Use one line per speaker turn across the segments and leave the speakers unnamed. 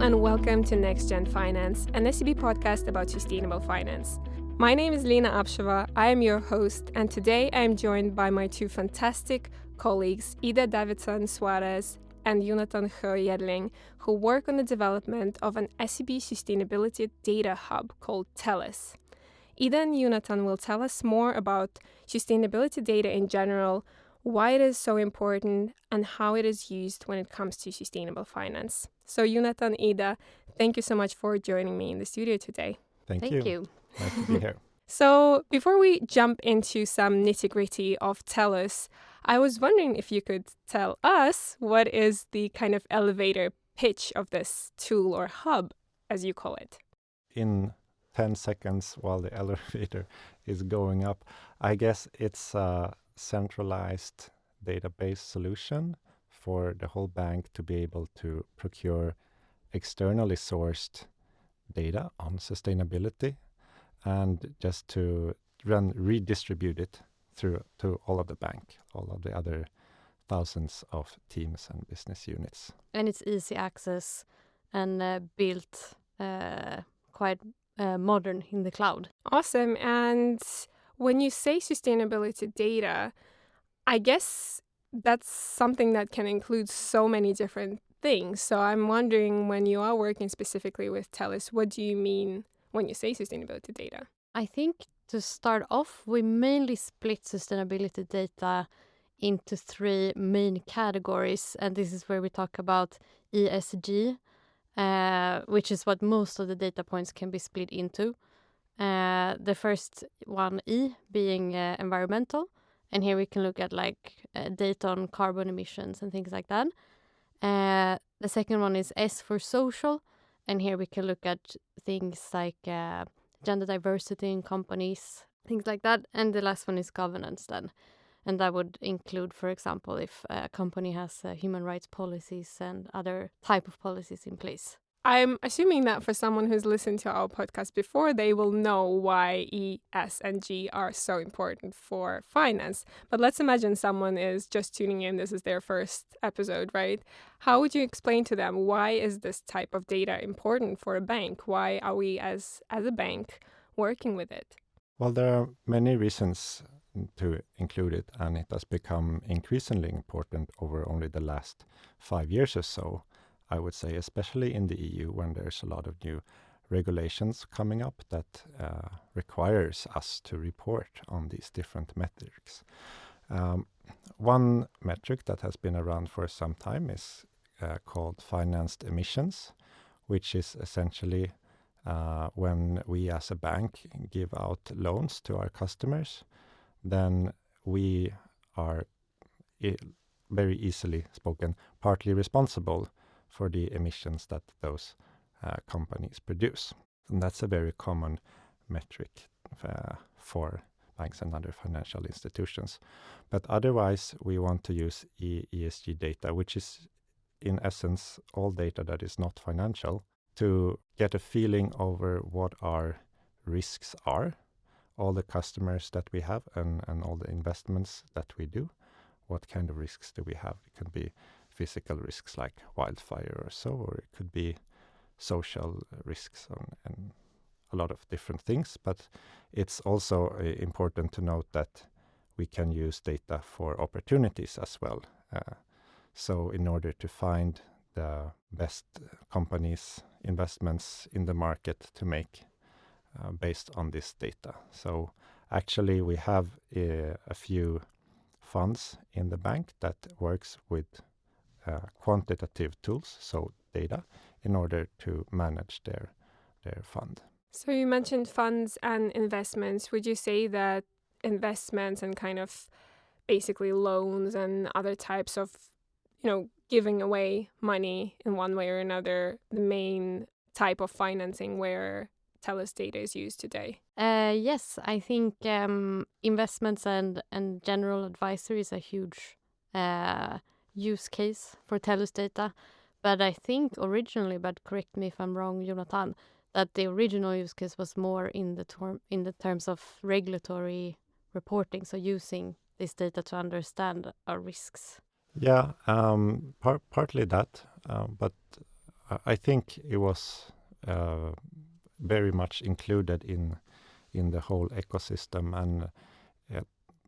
and welcome to Next Gen Finance, an SEB podcast about sustainable finance. My name is Lina Apsheva, I am your host, and today I am joined by my two fantastic colleagues, Davidsson Suarez and Jonatan Jerling, who work on the development of an SEB sustainability data hub called Tellus. Ida and Jonatan will tell us more about sustainability data in general, why it is so important, and how it is used when it comes to sustainable finance. So Jonatan, Ida, thank you so much for joining me in the studio today.
Thank you. Nice to be here.
So before we jump into some nitty-gritty of Tellus, I was wondering if you could tell us what is the kind of elevator pitch of this tool or hub, as you call it.
In 10 seconds while the elevator is going up, I guess it's a centralized database solution for the whole bank to be able to procure externally sourced data on sustainability and just to redistribute it through to all of the bank, all of the other thousands of teams and business units.
And it's easy access and built quite modern in the cloud.
Awesome. And when you say sustainability data, I guess that's something that can include so many different things. So I'm wondering, when you are working specifically with Tellus, what do you mean when you say sustainability data?
I think to start off, we mainly split sustainability data into three main categories. And this is where we talk about ESG, which is what most of the data points can be split into. The first one, E, being environmental. And here we can look at data on carbon emissions and things like that. The second one is S for social. And here we can look at things like gender diversity in companies, things like that. And the last one is governance then. And that would include, for example, if a company has human rights policies and other type of policies in place.
I'm assuming that for someone who's listened to our podcast before, they will know why E, S, and G are so important for finance. But let's imagine someone is just tuning in. This is their first episode, right? How would you explain to them, why is this type of data important for a bank? Why are we as a bank working with it?
Well, there are many reasons to include it, and it has become increasingly important over only the last 5 years or so. I would say, especially in the EU, when there's a lot of new regulations coming up that requires us to report on these different metrics. One metric that has been around for some time is called financed emissions, which is essentially when we as a bank give out loans to our customers, then we are very easily spoken partly responsible for the emissions that those companies produce. And that's a very common metric for banks and other financial institutions. But otherwise, we want to use ESG data, which is in essence all data that is not financial, to get a feeling over what our risks are, all the customers that we have and all the investments that we do. What kind of risks do we have? It can be physical risks like wildfire or so, or it could be social risks and a lot of different things. But it's also important to note that we can use data for opportunities as well. So in order to find the best companies, investments in the market to make based on this data. So actually we have a few funds in the bank that works with quantitative tools, so data, in order to manage their fund.
So you mentioned funds and investments. Would you say that investments and kind of basically loans and other types of, giving away money in one way or another, the main type of financing where Tellus data is used today?
Yes, I think investments and general advisory is a huge use case for Tellus data. But I think originally, but correct me if I'm wrong, Jonatan, that the original use case was more in the terms of regulatory reporting, so using this data to understand our risks.
Yeah, partly that, but I think it was very much included in the whole ecosystem, and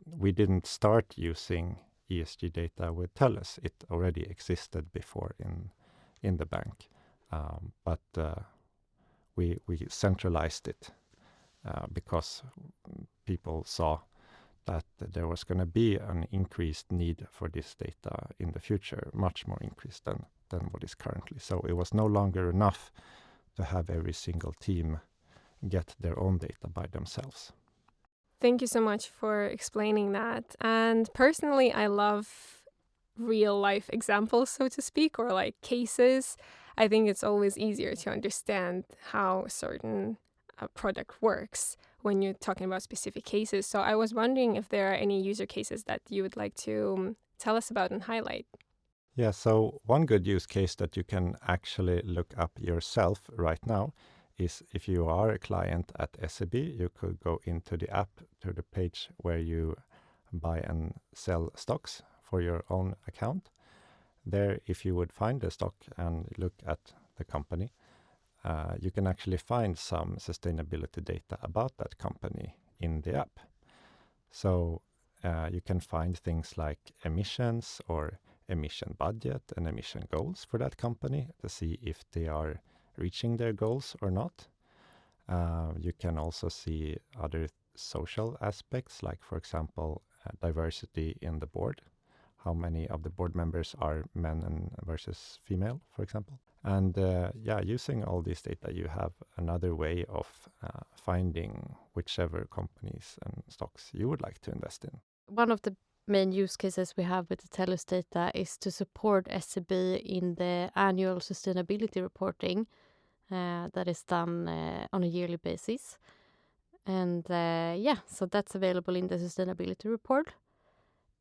we didn't start using ESG data with Tellus. It already existed before in the bank, but we centralized it because people saw that there was going to be an increased need for this data in the future, much more increased than what is currently. So it was no longer enough to have every single team get their own data by themselves.
Thank you so much for explaining that. And personally, I love real life examples, so to speak, or like cases. I think it's always easier to understand how a certain product works when you're talking about specific cases. So I was wondering if there are any user cases that you would like to tell us about and highlight.
Yeah, so one good use case that you can actually look up yourself right now is if you are a client at SEB, you could go into the app to the page where you buy and sell stocks for your own account. There, if you would find the stock and look at the company, you can actually find some sustainability data about that company in the app. So you can find things like emissions or emission budget and emission goals for that company to see if they are reaching their goals or not. You can also see other social aspects, like, for example, diversity in the board. How many of the board members are men and versus female, for example. And using all this data, you have another way of finding whichever companies and stocks you would like to invest in.
One of the main use cases we have with the Tellus data is to support SEB in the annual sustainability reporting that is done on a yearly basis. And so that's available in the sustainability report.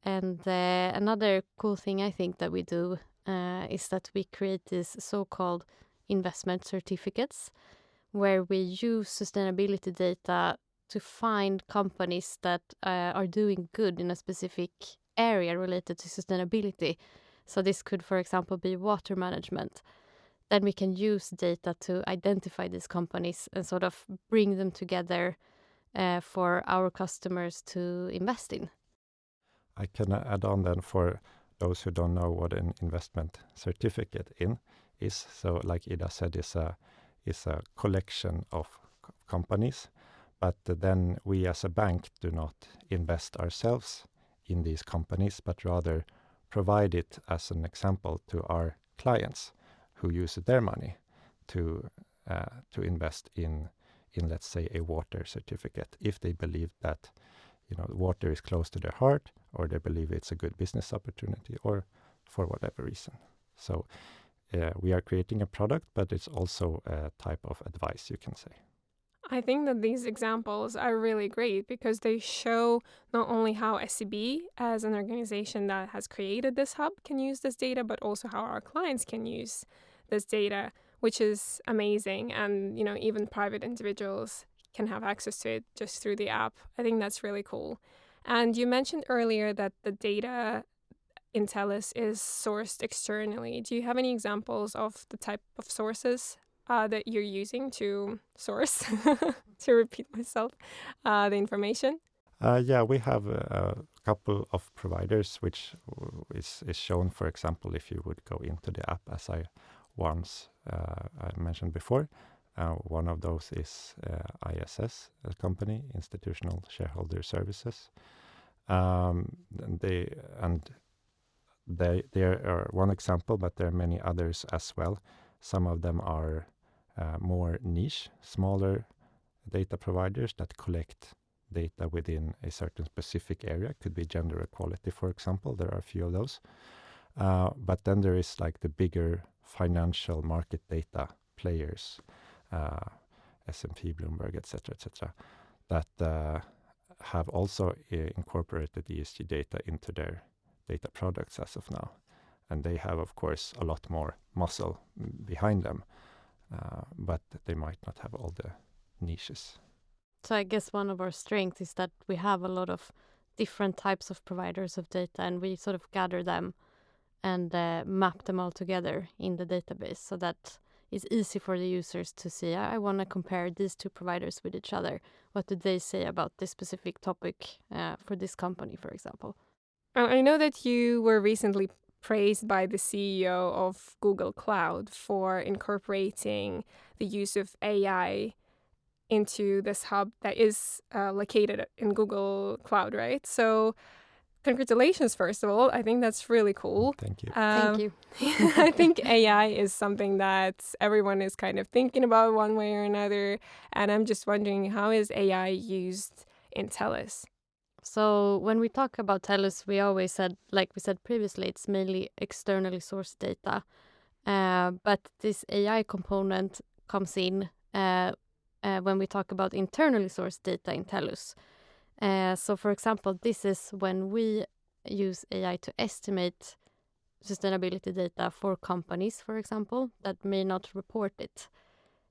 And another cool thing I think that we do is that we create these so-called investment certificates where we use sustainability data to find companies that are doing good in a specific area related to sustainability. So this could, for example, be water management. Then we can use data to identify these companies and sort of bring them together for our customers to invest in.
I can add on then for those who don't know what an investment certificate is. So like Ida said, is a collection of companies, but then we as a bank do not invest ourselves in these companies, but rather provide it as an example to our clients who use their money to invest in let's say a water certificate if they believe that water is close to their heart, or they believe it's a good business opportunity, or for whatever reason. So we are creating a product, but it's also a type of advice, you can say.
I think that these examples are really great because they show not only how SEB as an organization that has created this hub can use this data, but also how our clients can use this data, which is amazing. And, even private individuals can have access to it just through the app. I think that's really cool. And you mentioned earlier that the data in Tellus is sourced externally. Do you have any examples of the type of sources that you're using to source, to repeat myself, the information?
We have a couple of providers, which is shown, for example, if you would go into the app, as I mentioned before. One of those is ISS, a company, Institutional Shareholder Services. They are one example, but there are many others as well. Some of them are more niche, smaller data providers that collect data within a certain specific area. Could be gender equality, for example. There are a few of those. But then there is like the bigger financial market data players, S&P, Bloomberg, etc., that have also incorporated ESG data into their data products as of now. And they have, of course, a lot more muscle behind them, but they might not have all the niches.
So I guess one of our strengths is that we have a lot of different types of providers of data, and we sort of gather them and map them all together in the database so that it's easy for the users to see, I want to compare these two providers with each other. What do they say about this specific topic for this company, for example?
I know that you were recently praised by the CEO of Google Cloud for incorporating the use of AI into this hub that is located in Google Cloud, right? So congratulations, first of all. I think that's really cool.
Thank you.
Thank you.
I think AI is something that everyone is kind of thinking about one way or another. And I'm just wondering, how is AI used in Tellus?
So when we talk about Tellus, we always said, like we said previously, it's mainly externally sourced data. But this AI component comes in when we talk about internally sourced data in Tellus. So for example, this is when we use AI to estimate sustainability data for companies, for example, that may not report it.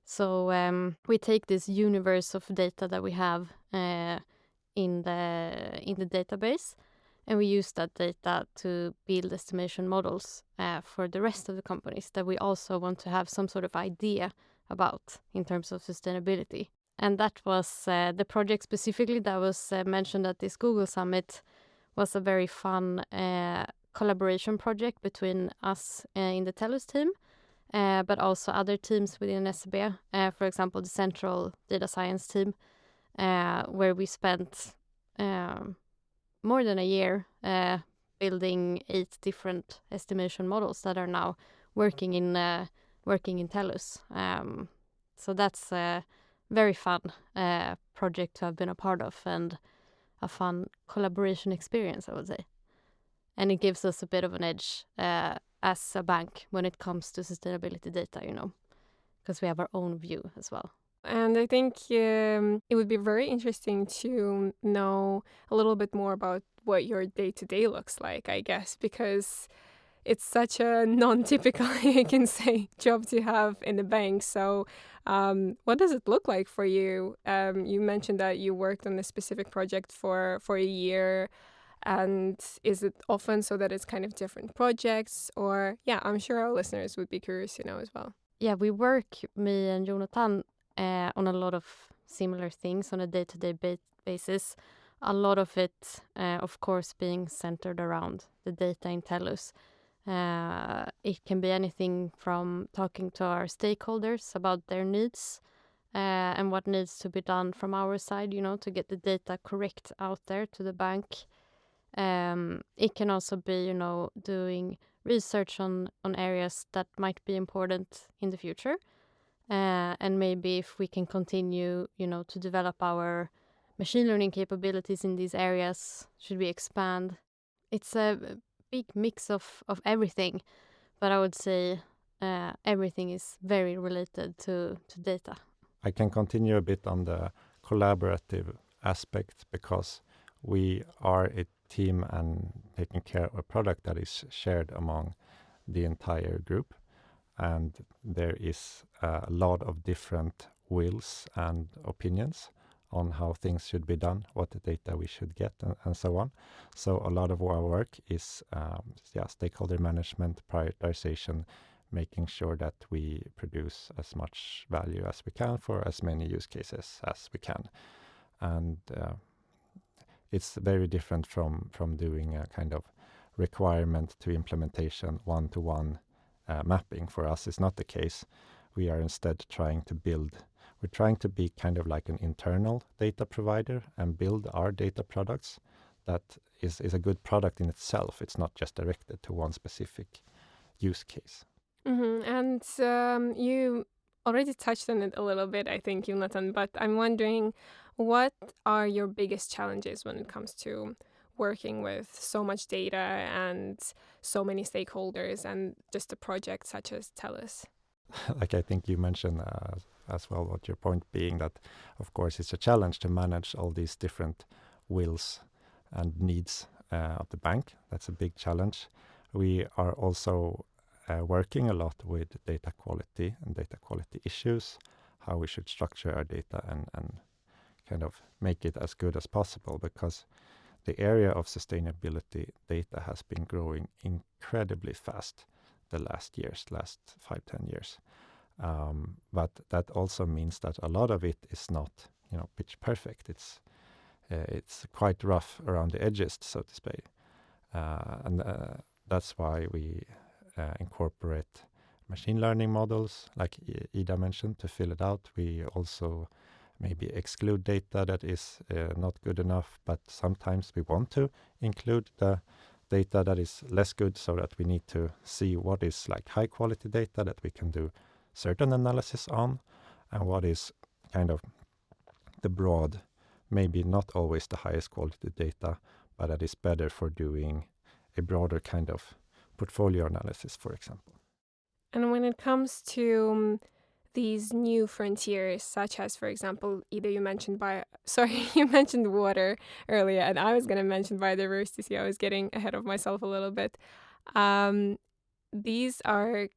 So we take this universe of data that we have in the database, and we use that data to build estimation models for the rest of the companies that we also want to have some sort of idea about in terms of sustainability. And that was the project specifically that was mentioned at this Google Summit was a very fun collaboration project between us in the Tellus team, but also other teams within SEB, for example, the central data science team, where we spent more than a year building 8 different estimation models that are now working in Tellus. So that's a very fun project to have been a part of, and a fun collaboration experience, I would say. And it gives us a bit of an edge as a bank when it comes to sustainability data, because we have our own view as well.
And I think it would be very interesting to know a little bit more about what your day-to-day looks like, I guess, because it's such a non-typical, I can say, job to have in the bank. So what does it look like for you? You mentioned that you worked on a specific project for a year. And is it often so that it's kind of different projects? Or, yeah, I'm sure our listeners would be curious to know as well.
Yeah, we work, me and Jonatan, on a lot of similar things on a day-to-day basis. A lot of it, of course, being centered around the data in Tellus. It can be anything from talking to our stakeholders about their needs and what needs to be done from our side, to get the data correct out there to the bank. It can also be, doing research on areas that might be important in the future. And maybe if we can continue, to develop our machine learning capabilities in these areas, should we expand? It's a big mix of everything, but I would say everything is very related to data.
I can continue a bit on the collaborative aspect, because we are a team and taking care of a product that is shared among the entire group. And there is a lot of different wills and opinions on how things should be done, what the data we should get, and so on. So a lot of our work is stakeholder management, prioritization, making sure that we produce as much value as we can for as many use cases as we can. And it's very different from doing a kind of requirement to implementation one-to-one mapping. For us, is not the case. We are instead trying to be kind of like an internal data provider and build our data products that is a good product in itself. It's not just directed to one specific use case.
Mm-hmm. And you already touched on it a little bit, I think, Jonatan, but I'm wondering, what are your biggest challenges when it comes to working with so much data and so many stakeholders and just a project such as Tellus?
Like I think you mentioned as well, what your point being that, of course, it's a challenge to manage all these different wills and needs of the bank. That's a big challenge. We are also working a lot with data quality and data quality issues, how we should structure our data and kind of make it as good as possible, because the area of sustainability data has been growing incredibly fast the last 5-10 years. But that also means that a lot of it is not, pitch perfect. It's quite rough around the edges, so to speak. And that's why we incorporate machine learning models, like Ida mentioned, to fill it out. We also maybe exclude data that is not good enough, but sometimes we want to include the data that is less good, so that we need to see what is like high quality data that we can do certain analysis on, and what is kind of the broad, maybe not always the highest quality data, but that is better for doing a broader kind of portfolio analysis, for example.
And when it comes to these new frontiers, such as, for example, either you mentioned you mentioned water earlier, and I was going to mention biodiversity. I was getting ahead of myself a little bit. These are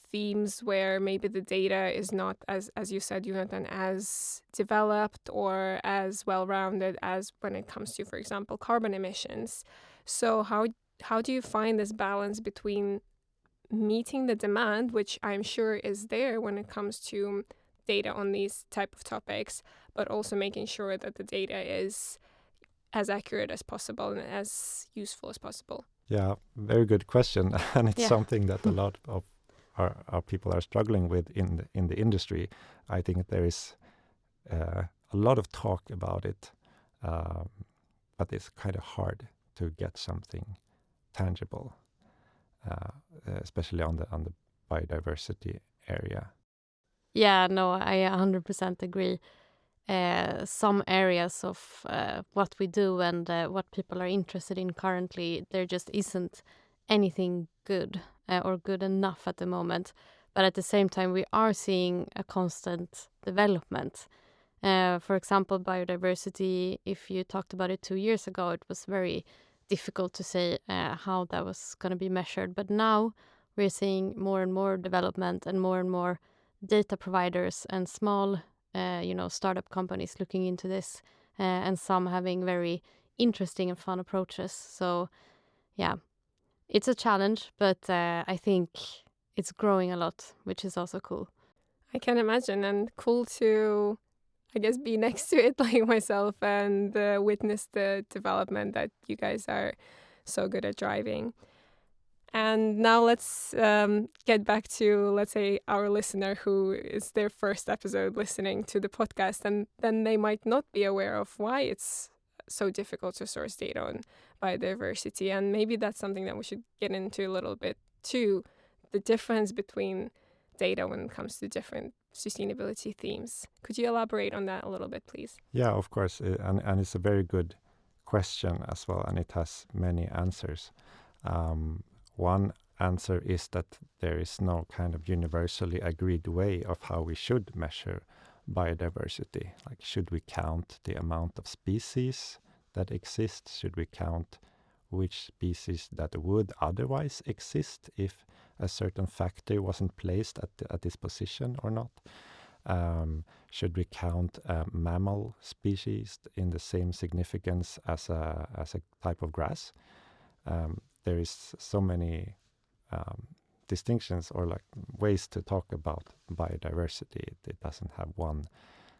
themes where maybe the data is not, as you said, Jonatan, as developed or as well-rounded as when it comes to, for example, carbon emissions. So how do you find this balance between meeting the demand, which I'm sure is there when it comes to data on these type of topics, but also making sure that the data is as accurate as possible and as useful as possible?
Yeah, very good question. And it's something that a lot of our people are struggling with in the industry. I think there is a lot of talk about it, but it's kind of hard to get something tangible, especially on the biodiversity area.
Yeah, no, I 100% agree. Some areas of what we do and what people are interested in currently, there just isn't anything good or good enough at the moment. But at the same time, we are seeing a constant development. For example, biodiversity, if you talked about it 2 years ago, it was very difficult to say how that was going to be measured. But now we're seeing more and more development and more data providers and small startup companies looking into this, and some having very interesting and fun approaches. So, yeah, it's a challenge, but I think it's growing a lot, which is also cool.
I can imagine, and cool to, I guess, be next to it like myself and witness the development that you guys are so good at driving. And now let's get back to, let's say, our listener who is their first episode listening to the podcast, and then they might not be aware of why it's so difficult to source data on biodiversity. And maybe that's something that we should get into a little bit too, the difference between data when it comes to different sustainability themes. Could you elaborate on that a little bit, please?
Yeah, of course. And it's a very good question as well, and it has many answers. One answer is that there is no kind of universally agreed way of how we should measure biodiversity. Like, should we count the amount of species that exist? Should we count which species that would otherwise exist if a certain factor wasn't placed at this position or not? Should we count mammal species in the same significance as a type of grass? There is so many distinctions or like ways to talk about biodiversity. It doesn't have one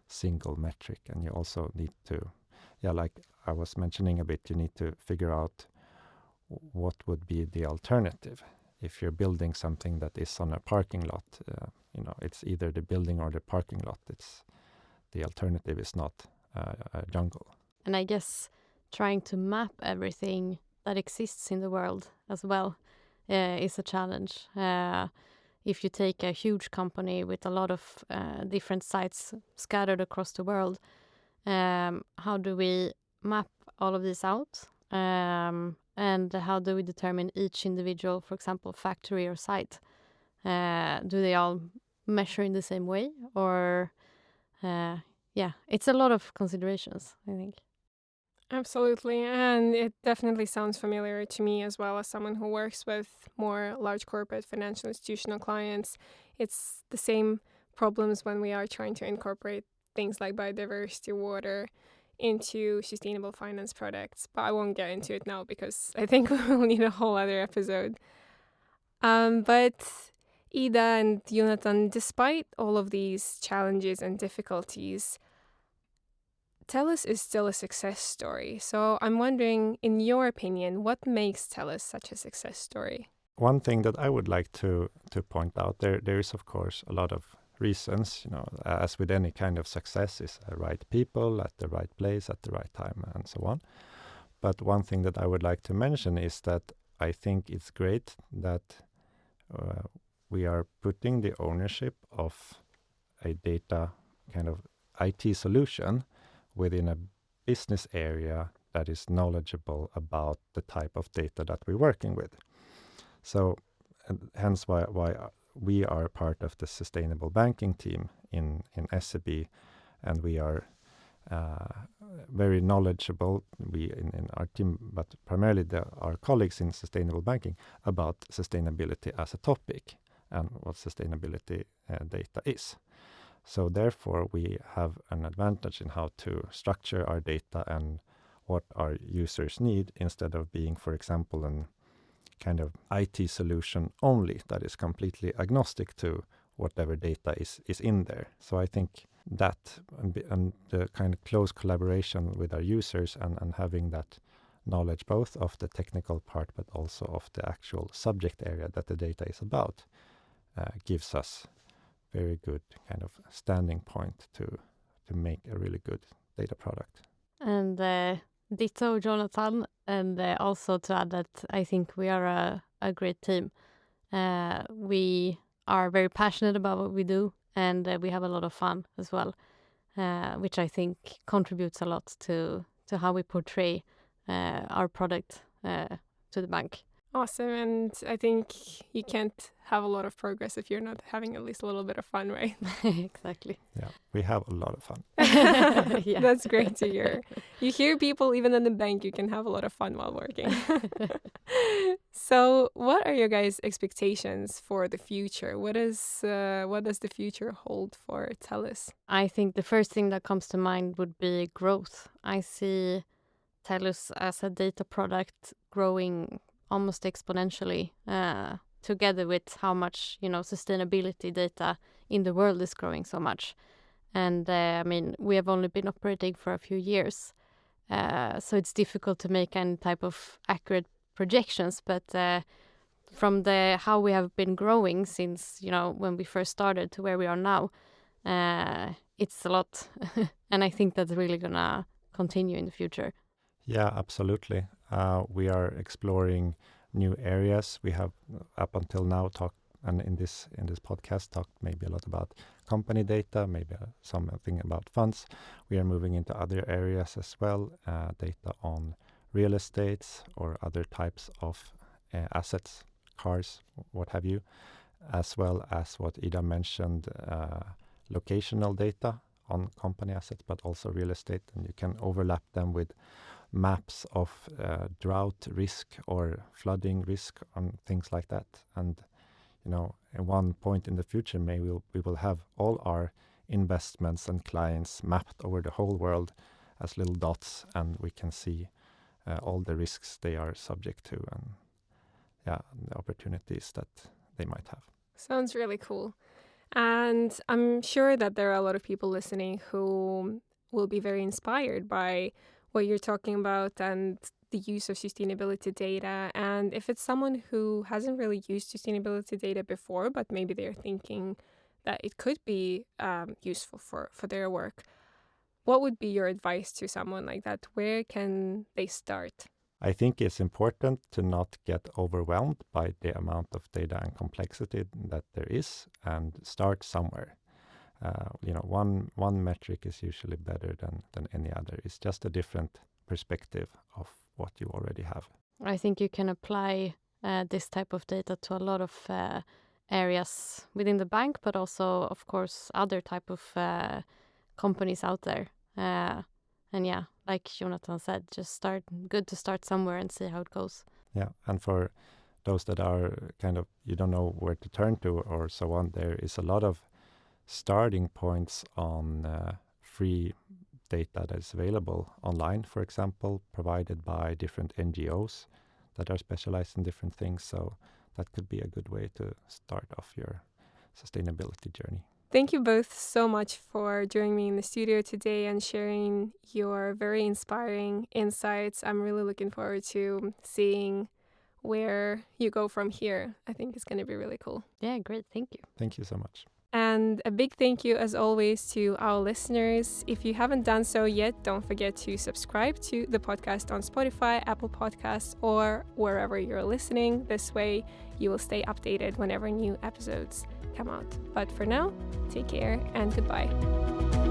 single metric, and you also need to, like I was mentioning a bit, you need to figure out what would be the alternative. If you're building something that is on a parking lot, it's either the building or the parking lot. The alternative is not a jungle.
And I guess trying to map everything that exists in the world as well is a challenge. If you take a huge company with a lot of different sites scattered across the world, how do we map all of this out? And how do we determine each individual, for example, factory or site? Do they all measure in the same way? Or, it's a lot of considerations, I think.
Absolutely, and it definitely sounds familiar to me as well as someone who works with more large corporate financial institutional clients. It's the same problems when we are trying to incorporate things like biodiversity, water into sustainable finance products. But I won't get into it now because I think we'll need a whole other episode. But Ida and Jonatan, despite all of these challenges and difficulties, Tellus is still a success story. So I'm wondering, in your opinion, what makes Tellus such a success story?
One thing that I would like to point out, there is of course a lot of reasons, as with any kind of success, is the right people at the right place at the right time and so on. But one thing that I would like to mention is that I think it's great that we are putting the ownership of a data kind of IT solution within a business area that is knowledgeable about the type of data that we're working with. So hence why we are part of the sustainable banking team in SEB, and we are very knowledgeable, we in our team, but primarily our colleagues in sustainable banking, about sustainability as a topic and what sustainability data is. So therefore, we have an advantage in how to structure our data and what our users need, instead of being, for example, an kind of IT solution only that is completely agnostic to whatever data is in there. So I think that and the kind of close collaboration with our users and having that knowledge both of the technical part but also of the actual subject area that the data is about gives us very good kind of standing point to make a really good data product.
And ditto, Jonathan, and also to add that I think we are a great team. We are very passionate about what we do, and we have a lot of fun as well, which I think contributes a lot to how we portray our product to the bank.
Awesome. And I think you can't have a lot of progress if you're not having at least a little bit of fun, right?
Exactly.
Yeah, we have a lot of fun.
Yeah. That's great to hear. You hear people, even in the bank, you can have a lot of fun while working. So what are your guys' expectations for the future? What does the future hold for Tellus?
I think the first thing that comes to mind would be growth. I see Tellus as a data product growing almost exponentially, together with how much sustainability data in the world is growing so much. And I mean, we have only been operating for a few years, so it's difficult to make any type of accurate projections. But from how we have been growing since when we first started to where we are now, it's a lot, and I think that's really gonna continue in the future.
Yeah, absolutely. We are exploring new areas. We have up until now talked, and in this podcast, talked maybe a lot about company data, maybe something about funds. We are moving into other areas as well, data on real estates or other types of assets, cars, what have you, as well as what Ida mentioned, locational data on company assets, but also real estate, and you can overlap them with maps of drought risk or flooding risk and things like that. And at one point in the future, we will have all our investments and clients mapped over the whole world as little dots, and we can see all the risks they are subject to, and the opportunities that they might have.
Sounds really cool. And I'm sure that there are a lot of people listening who will be very inspired by what you're talking about and the use of sustainability data. And if it's someone who hasn't really used sustainability data before, but maybe they're thinking that it could be useful for their work, what would be your advice to someone like that? Where can they start?
I think it's important to not get overwhelmed by the amount of data and complexity that there is, and start somewhere. One metric is usually better than any other. It's just a different perspective of what you already have.
I think you can apply this type of data to a lot of areas within the bank, but also, of course, other type of companies out there. And yeah, like Jonatan said, good to start somewhere and see how it goes.
Yeah, and for those that are kind of, you don't know where to turn to or so on, there is a lot of starting points on free data that is available online, for example, provided by different NGOs that are specialized in different things. So that could be a good way to start off your sustainability journey.
Thank you both so much for joining me in the studio today and sharing your very inspiring insights. I'm really looking forward to seeing where you go from here. I think it's going to be really cool.
Yeah, great. Thank you.
Thank you so much.
And a big thank you, as always, to our listeners. If you haven't done so yet, don't forget to subscribe to the podcast on Spotify, Apple Podcasts, or wherever you're listening. This way, you will stay updated whenever new episodes come out. But for now, take care and goodbye.